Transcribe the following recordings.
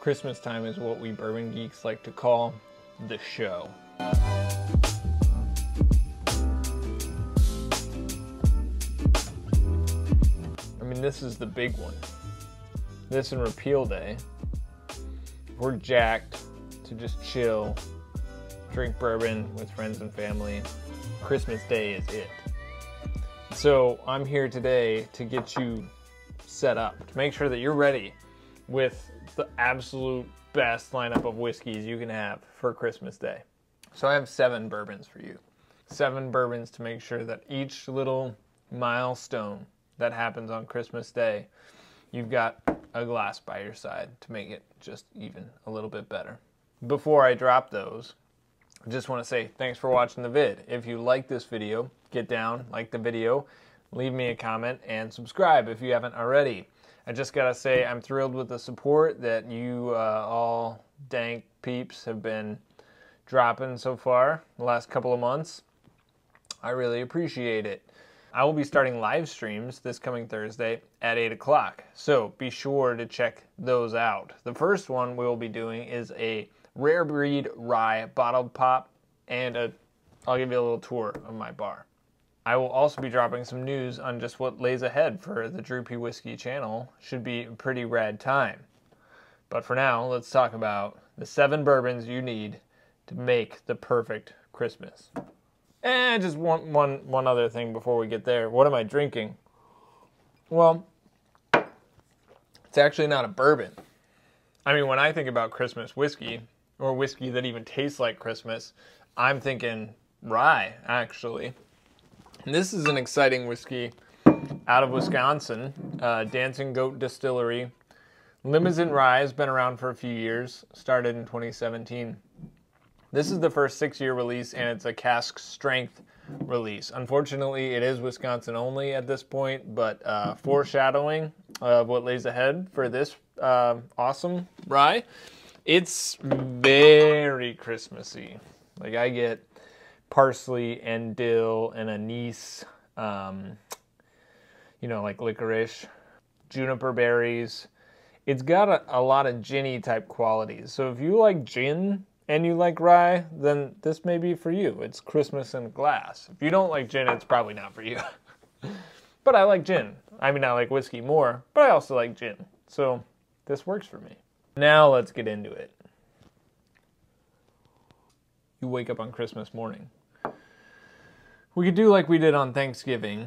Christmas time is what we bourbon geeks like to call the show. I mean, this is the big one. This and repeal day. We're jacked to just chill, drink bourbon with friends and family. Christmas Day is it. So I'm here today to get you set up, to make sure that you're ready with the absolute best lineup of whiskeys you can have for Christmas Day. So I have 7 bourbons for you. 7 bourbons to make sure that each little milestone that happens on Christmas Day, you've got a glass by your side to make it just even a little bit better. Before I drop those, I just want to say thanks for watching the vid. If you like this video, get down, like the video, leave me a comment, and subscribe if you haven't already. I just gotta say I'm thrilled with the support that you all dank peeps have been dropping so far the last couple of months. I really appreciate it. I will be starting live streams this coming Thursday at 8 o'clock, so be sure to check those out. The first one we will be doing is a rare breed rye bottled pop, and I'll give you a little tour of my bar. I will also be dropping some news on just what lays ahead for the Droopy Whiskey channel. Should be a pretty rad time. But for now, let's talk about the 7 bourbons you need to make the perfect Christmas. And just one other thing before we get there. What am I drinking? Well, it's actually not a bourbon. I mean, when I think about Christmas whiskey, or whiskey that even tastes like Christmas, I'm thinking rye, actually. And this is an exciting whiskey out of Wisconsin, Dancing Goat Distillery. Limousin Rye has been around for a few years, started in 2017. This is the first 6-year release, and it's a cask strength release. Unfortunately, it is Wisconsin only at this point, but foreshadowing of what lays ahead for this awesome rye, it's very Christmassy. Like, I get parsley and dill and anise, like licorice, juniper berries. It's got a lot of ginny type qualities. So if you like gin and you like rye, then this may be for you. It's Christmas in a glass. If you don't like gin, it's probably not for you. But I like gin. I mean, I like whiskey more, but I also like gin. So this works for me. Now let's get into it. You wake up on Christmas morning. We could do like we did on Thanksgiving.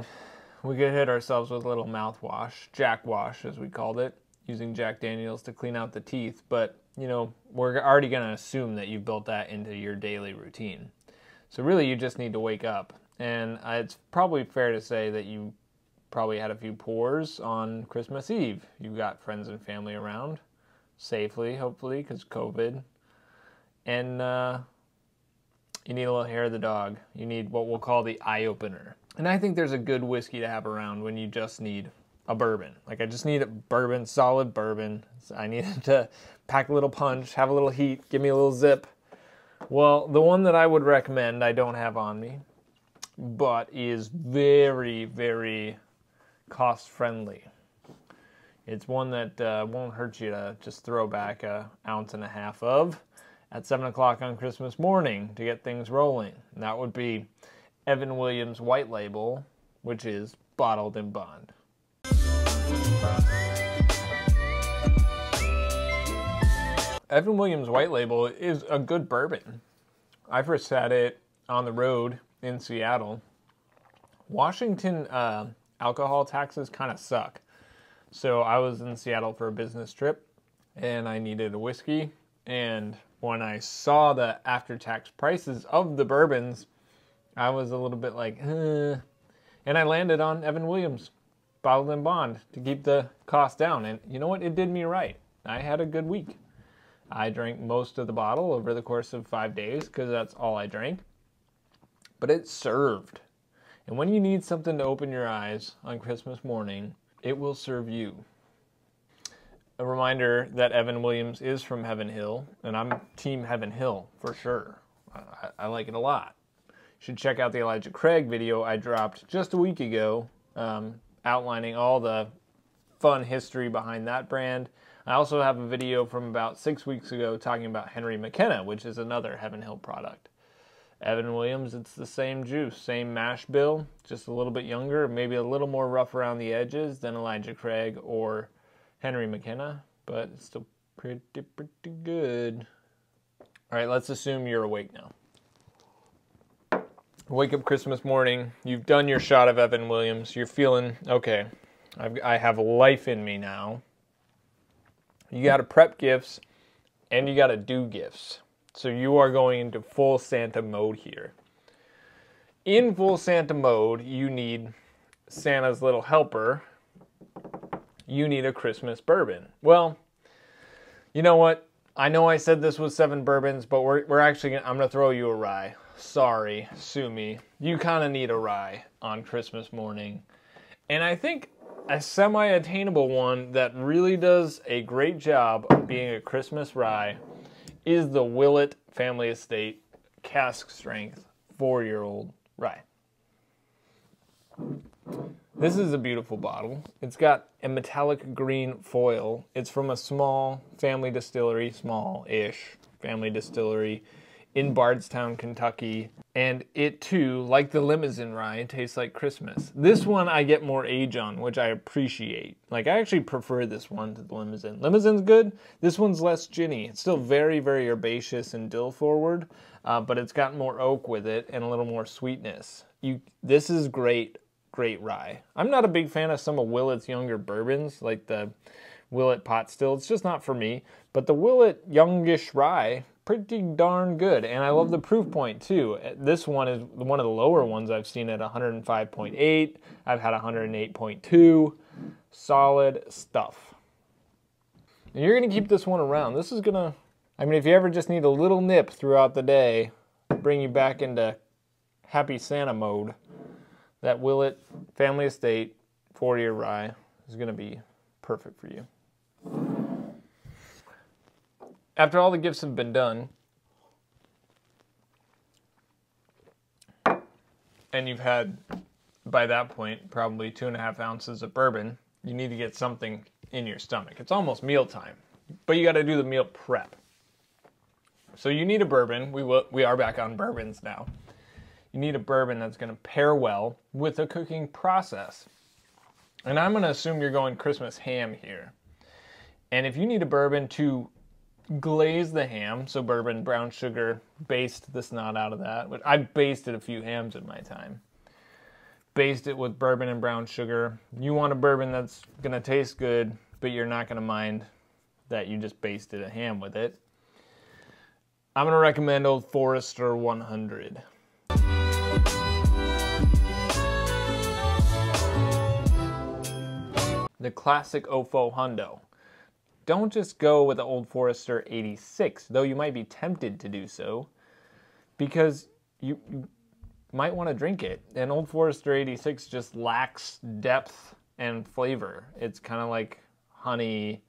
We could hit ourselves with a little mouthwash, Jack Wash as we called it, using Jack Daniels to clean out the teeth. But, we're already going to assume that you built that into your daily routine. So really you just need to wake up. And it's probably fair to say that you probably had a few pours on Christmas Eve. You've got friends and family around, safely, hopefully, because COVID. And you need a little hair of the dog. You need what we'll call the eye opener. And I think there's a good whiskey to have around when you just need a bourbon. Like, I just need a bourbon, solid bourbon. I needed to pack a little punch, have a little heat, give me a little zip. Well, the one that I would recommend, I don't have on me, but is very, very cost-friendly. It's one that won't hurt you to just throw back 1.5 ounces of at 7 o'clock on Christmas morning to get things rolling. And that would be Evan Williams White Label, which is bottled in bond. Evan Williams White Label is a good bourbon. I first had it on the road in Seattle. Washington alcohol taxes kind of suck. So I was in Seattle for a business trip, and I needed a whiskey. And when I saw the after-tax prices of the bourbons, I was a little bit like, And I landed on Evan Williams, bottled in bond, to keep the cost down. And you know what? It did me right. I had a good week. I drank most of the bottle over the course of 5 days, because that's all I drank. But it served. And when you need something to open your eyes on Christmas morning, it will serve you. A reminder that Evan Williams is from Heaven Hill, and I'm Team Heaven Hill for sure. I like it a lot. You should check out the Elijah Craig video I dropped just a week ago, outlining all the fun history behind that brand. I also have a video from about 6 weeks ago talking about Henry McKenna, which is another Heaven Hill product. Evan Williams, it's the same juice, same mash bill, just a little bit younger, maybe a little more rough around the edges than Elijah Craig or Henry McKenna, but it's still pretty good. All right, let's assume you're awake now. Wake up Christmas morning, you've done your shot of Evan Williams, you're feeling, okay, I have life in me now. You got to prep gifts, and you got to do gifts. So you are going into full Santa mode here. In full Santa mode, you need Santa's little helper. You need a Christmas bourbon. Well, you know what? I know I said this was 7 bourbons, but we're actually I'm going to throw you a rye. Sorry, sue me. You kind of need a rye on Christmas morning. And I think a semi-attainable one that really does a great job of being a Christmas rye is the Willett Family Estate cask strength 4-year-old rye. This is a beautiful bottle. It's got a metallic green foil. It's from a small family distillery, small-ish family distillery in Bardstown, Kentucky. And it too, like the Limousin rye, tastes like Christmas. This one I get more age on, which I appreciate. Like, I actually prefer this one to the Limousin. Limousin's good. This one's less ginny. It's still very, very herbaceous and dill forward, but it's got more oak with it and a little more sweetness. This is great, great rye. I'm not a big fan of some of Willett's younger bourbons, like the Willett Pot Still. It's just not for me. But the Willett youngish rye, pretty darn good, and I love the proof point too. This one is one of the lower ones I've seen at 105.8. I've had 108.2. Solid stuff. And you're gonna keep this one around. This is gonna, I mean, if you ever just need a little nip throughout the day, bring you back into happy Santa mode, that Willett Family Estate 4-year rye is gonna be perfect for you. After all the gifts have been done, and you've had, by that point, probably 2.5 ounces of bourbon, you need to get something in your stomach. It's almost mealtime, but you got to do the meal prep. So you need a bourbon. We are back on bourbons now. You need a bourbon that's going to pair well with the cooking process. And I'm going to assume you're going Christmas ham here. And if you need a bourbon to glaze the ham, so bourbon, brown sugar, baste the snot out of that. But I've basted a few hams in my time. Baste it with bourbon and brown sugar. You want a bourbon that's going to taste good, but you're not going to mind that you just basted a ham with it. I'm going to recommend Old Forester 100. The classic Ofo Hundo. Don't just go with the Old Forester 86, though you might be tempted to do so, because you might want to drink it. And Old Forester 86 just lacks depth and flavor. It's kind of like honey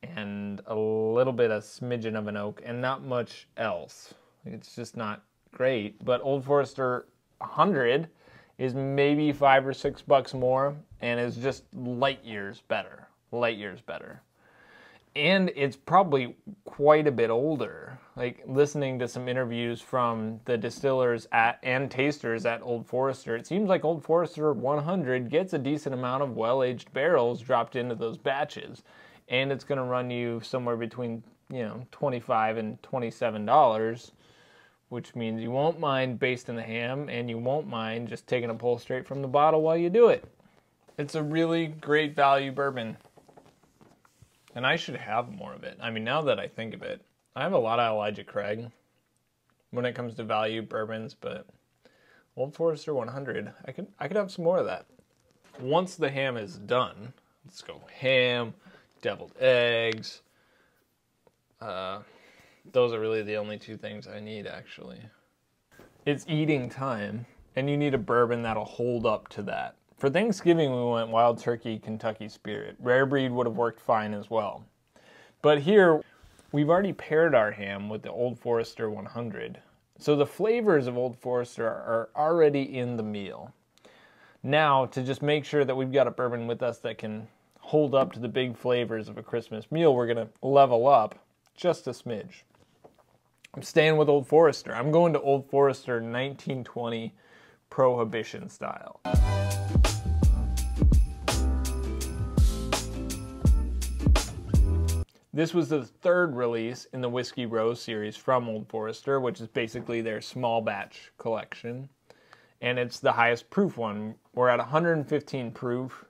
and a little bit of smidgen of an oak and not much else. It's just not great. But Old Forester 100 is maybe $5 or $6 more and is just light years better. Light years better. And it's probably quite a bit older. Like, listening to some interviews from the distillers and tasters at Old Forester, it seems like Old Forester 100 gets a decent amount of well-aged barrels dropped into those batches. And it's going to run you somewhere between, $25 and $27, which means you won't mind basting the ham, and you won't mind just taking a pull straight from the bottle while you do it. It's a really great value bourbon. And I should have more of it. I mean, now that I think of it, I have a lot of Elijah Craig when it comes to value bourbons, but Old Forester 100, I could have some more of that. Once the ham is done, let's go ham, deviled eggs. Those are really the only 2 things I need, actually. It's eating time, and you need a bourbon that'll hold up to that. For Thanksgiving, we went Wild Turkey Kentucky Spirit. Rare Breed would have worked fine as well. But here, we've already paired our ham with the Old Forester 100. So the flavors of Old Forester are already in the meal. Now, to just make sure that we've got a bourbon with us that can hold up to the big flavors of a Christmas meal. We're going to level up just a smidge. I'm staying with Old Forester. I'm going to Old Forester 1920 Prohibition style. This was the third release in the Whiskey Row series from Old Forester, which is basically their small batch collection. And it's the highest proof one. We're at 115 proof.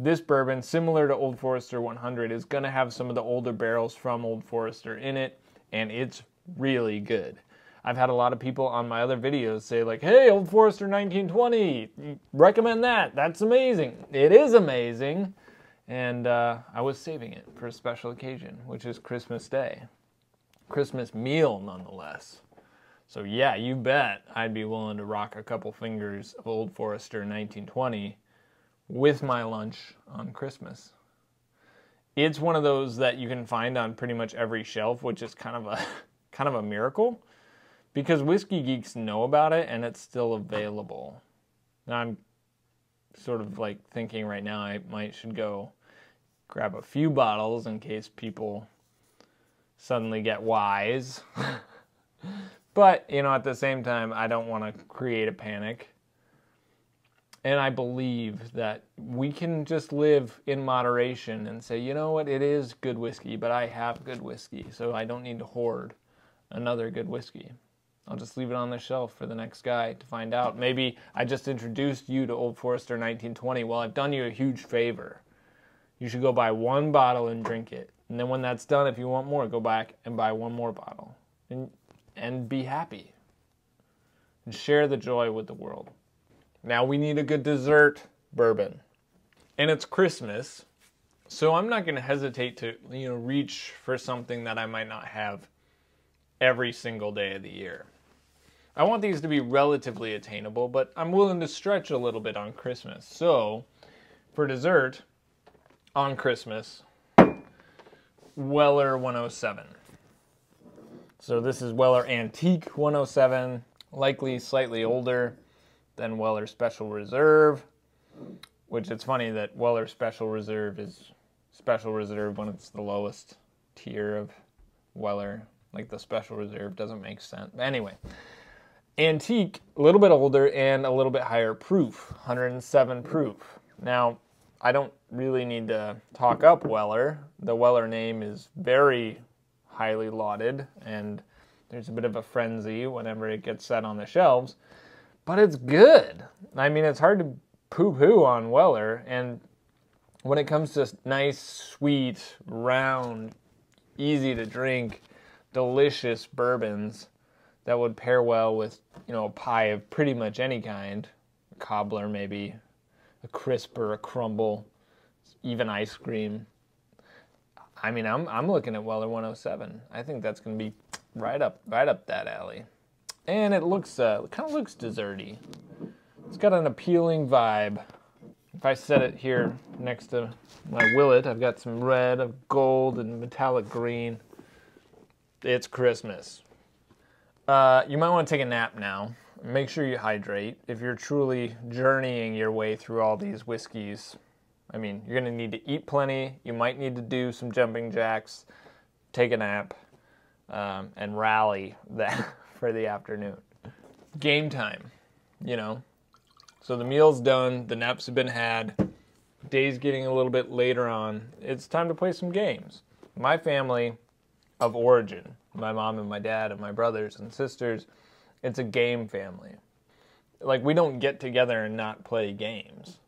This bourbon, similar to Old Forester 100, is going to have some of the older barrels from Old Forester in it, and it's really good. I've had a lot of people on my other videos say like, hey, Old Forester 1920, recommend that. That's amazing. It is amazing. And I was saving it for a special occasion, which is Christmas Day. Christmas meal, nonetheless. So yeah, you bet I'd be willing to rock a couple fingers of Old Forester 1920 with my lunch on Christmas. It's one of those that you can find on pretty much every shelf, which is kind of a miracle, because whiskey geeks know about it and it's still available. Now I'm sort of like thinking right now I should go grab a few bottles in case people suddenly get wise. But, you know, at the same time, I don't want to create a panic. And I believe that we can just live in moderation and say, you know what, it is good whiskey, but I have good whiskey, so I don't need to hoard another good whiskey. I'll just leave it on the shelf for the next guy to find out. Maybe I just introduced you to Old Forester 1920. Well, I've done you a huge favor. You should go buy one bottle and drink it. And then when that's done, if you want more, go back and buy one more bottle. And be happy. And share the joy with the world. Now we need a good dessert bourbon. And it's Christmas, so I'm not going to hesitate to, reach for something that I might not have every single day of the year. I want these to be relatively attainable, but I'm willing to stretch a little bit on Christmas. So, for dessert, on Christmas, Weller 107. So this is Weller Antique 107, likely slightly older than Weller Special Reserve, which it's funny that Weller Special Reserve is Special Reserve when it's the lowest tier of Weller. Like the Special Reserve doesn't make sense. But anyway, Antique, a little bit older and a little bit higher proof, 107 proof. Now, I don't really need to talk up Weller. The Weller name is very highly lauded, and there's a bit of a frenzy whenever it gets set on the shelves, but it's good. I mean, it's hard to poo-poo on Weller, and when it comes to nice, sweet, round, easy to drink, delicious bourbons that would pair well with, a pie of pretty much any kind, a cobbler maybe, a crisp or a crumble, even ice cream. I mean, I'm looking at Weller 107. I think that's going to be right up that alley. And it looks kind of looks desserty. It's got an appealing vibe. If I set it here next to my Willet, I've got some red, of gold, and metallic green. It's Christmas. You might want to take a nap now. Make sure you hydrate. If you're truly journeying your way through all these whiskeys, I mean, you're going to need to eat plenty. You might need to do some jumping jacks, take a nap, and rally that for the afternoon. Game time, So the meal's done, the naps have been had, day's getting a little bit later on. It's time to play some games. My family of origin, my mom and my dad and my brothers and sisters, it's a game family. Like, we don't get together and not play games.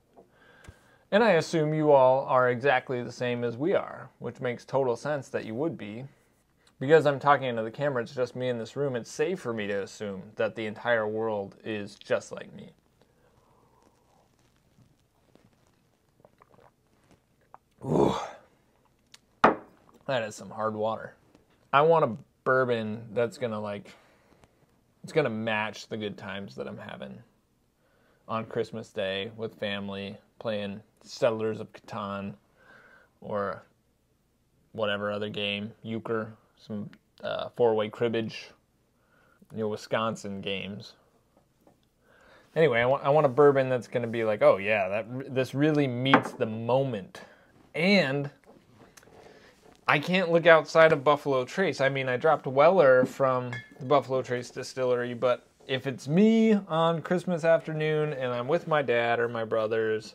And I assume you all are exactly the same as we are, which makes total sense that you would be. Because I'm talking into the camera, it's just me in this room, it's safe for me to assume that the entire world is just like me. Ooh. That is some hard water. I want a bourbon that's it's gonna match the good times that I'm having on Christmas Day with family, playing Settlers of Catan or whatever other game, euchre, some four-way cribbage, Wisconsin games. Anyway, I want a bourbon that's going to be like, oh yeah, this really meets the moment And I can't look outside of Buffalo Trace. I mean, I dropped Weller from the Buffalo Trace distillery, but if it's me on Christmas afternoon and I'm with my dad or my brothers,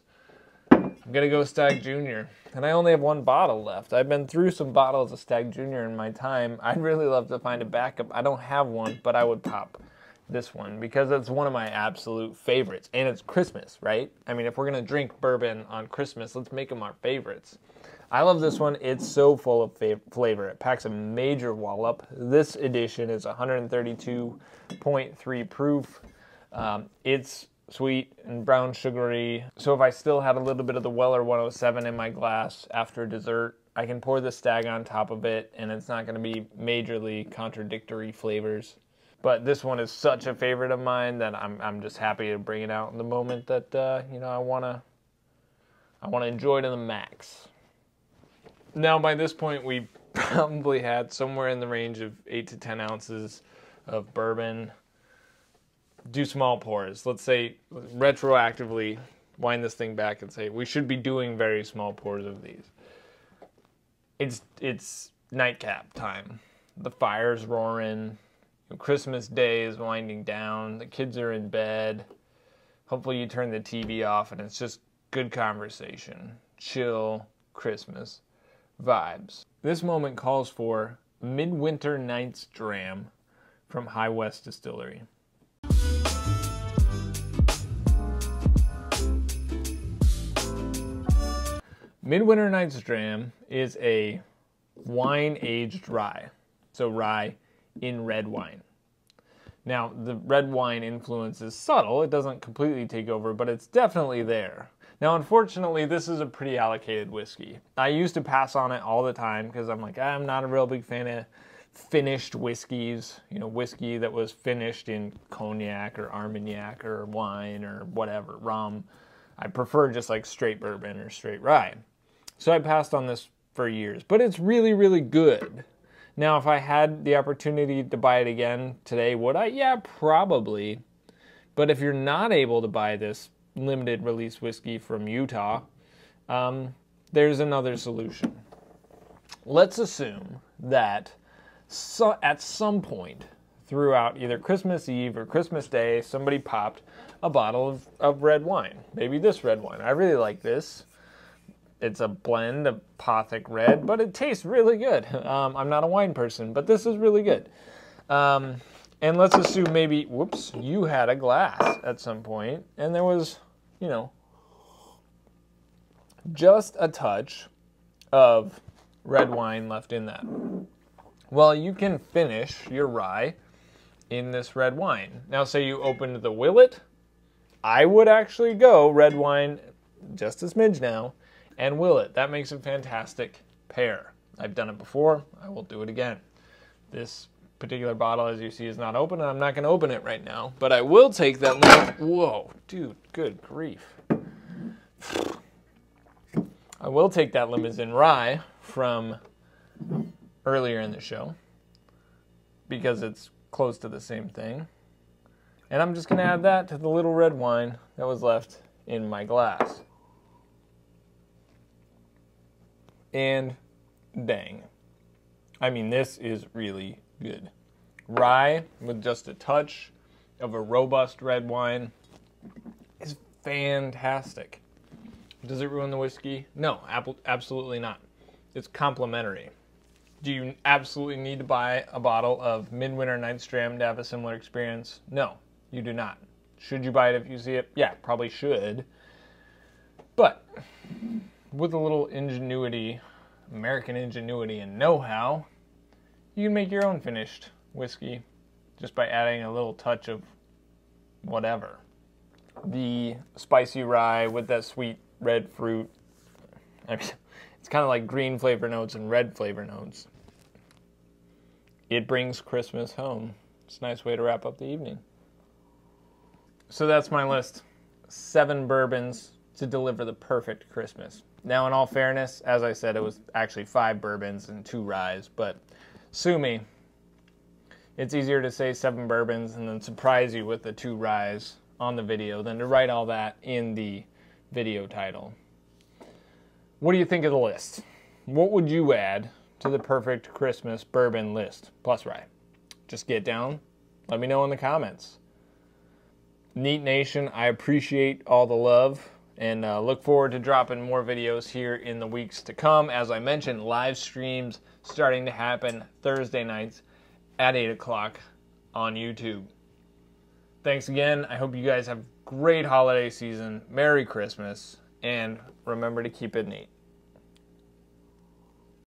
I'm going to go Stag Junior. And I only have one bottle left. I've been through some bottles of Stag Junior in my time. I'd really love to find a backup. I don't have one, but I would pop this one because it's one of my absolute favorites. And it's Christmas, right? I mean, if we're going to drink bourbon on Christmas, let's make them our favorites. I love this one. It's so full of flavor. It packs a major wallop. This edition is 132.3 proof. It's sweet and brown sugary. So if I still had a little bit of the Weller 107 in my glass after dessert, I can pour the Stag on top of it, and it's not going to be majorly contradictory flavors. But this one is such a favorite of mine that I'm just happy to bring it out in the moment that I want to enjoy it to the max. Now, by this point, we probably had somewhere in the range of 8 to 10 ounces of bourbon. Do small pours. Let's say, retroactively, wind this thing back and say, we should be doing very small pours of these. It's nightcap time. The fire's roaring. Christmas Day is winding down. The kids are in bed. Hopefully you turn the TV off and it's just good conversation. Chill Christmas vibes. This moment calls for Midwinter Nights Jam from High West Distillery. Midwinter Nights Jam is a wine-aged rye. So rye in red wine. Now, the red wine influence is subtle. It doesn't completely take over, but it's definitely there. Now, unfortunately, this is a pretty allocated whiskey. I used to pass on it all the time because I'm like, I'm not a real big fan of finished whiskeys. You know, whiskey that was finished in cognac or Armagnac or wine or whatever, rum. I prefer just like straight bourbon or straight rye. So I passed on this for years, but it's really, really good. Now, if I had the opportunity to buy it again today, would I? Yeah, probably. But if you're not able to buy this limited release whiskey from Utah, there's another solution. Let's assume that at some point throughout either Christmas Eve or Christmas Day, somebody popped a bottle of red wine. Maybe this red wine. I really like this. It's a blend of Pothic Red, but it tastes really good. I'm not a wine person, but this is really good. And let's assume maybe, whoops, you had a glass at some point, and there was, you know, just a touch of red wine left in that. Well, you can finish your rye in this red wine. Now, say you opened the Willet. I would actually go red wine, just a smidge now, and Willet. That makes a fantastic pair. I've done it before. I will do it again. This particular bottle, as you see, is not open, and I'm not going to open it right now. But I will take that whoa, dude, good grief. I will take that Limousin Rye from earlier in the show because it's close to the same thing. And I'm just going to add that to the little red wine that was left in my glass. And dang. I mean, this is really good. Rye with just a touch of a robust red wine is fantastic. Does it ruin the whiskey? No, absolutely not. It's complementary. Do you absolutely need to buy a bottle of Midwinter Nights Jam to have a similar experience? No, you do not. Should you buy it if you see it? Yeah, probably should. But with a little ingenuity, American ingenuity and know-how, you can make your own finished whiskey just by adding a little touch of whatever. The spicy rye with that sweet red fruit. I mean, it's kind of like green flavor notes and red flavor notes. It brings Christmas home. It's a nice way to wrap up the evening. So that's my list. 7 bourbons to deliver the perfect Christmas. Now, in all fairness, as I said, it was actually 5 bourbons and 2 ryes, but sue me. It's easier to say 7 bourbons and then surprise you with the 2 ryes on the video than to write all that in the video title. What do you think of the list? What would you add to the perfect Christmas bourbon list plus rye? Just get down. Let me know in the comments. Neat Nation, I appreciate all the love and look forward to dropping more videos here in the weeks to come. As I mentioned, live streams starting to happen Thursday nights at 8 o'clock on YouTube. Thanks again. I hope you guys have a great holiday season. Merry Christmas. And remember to keep it neat.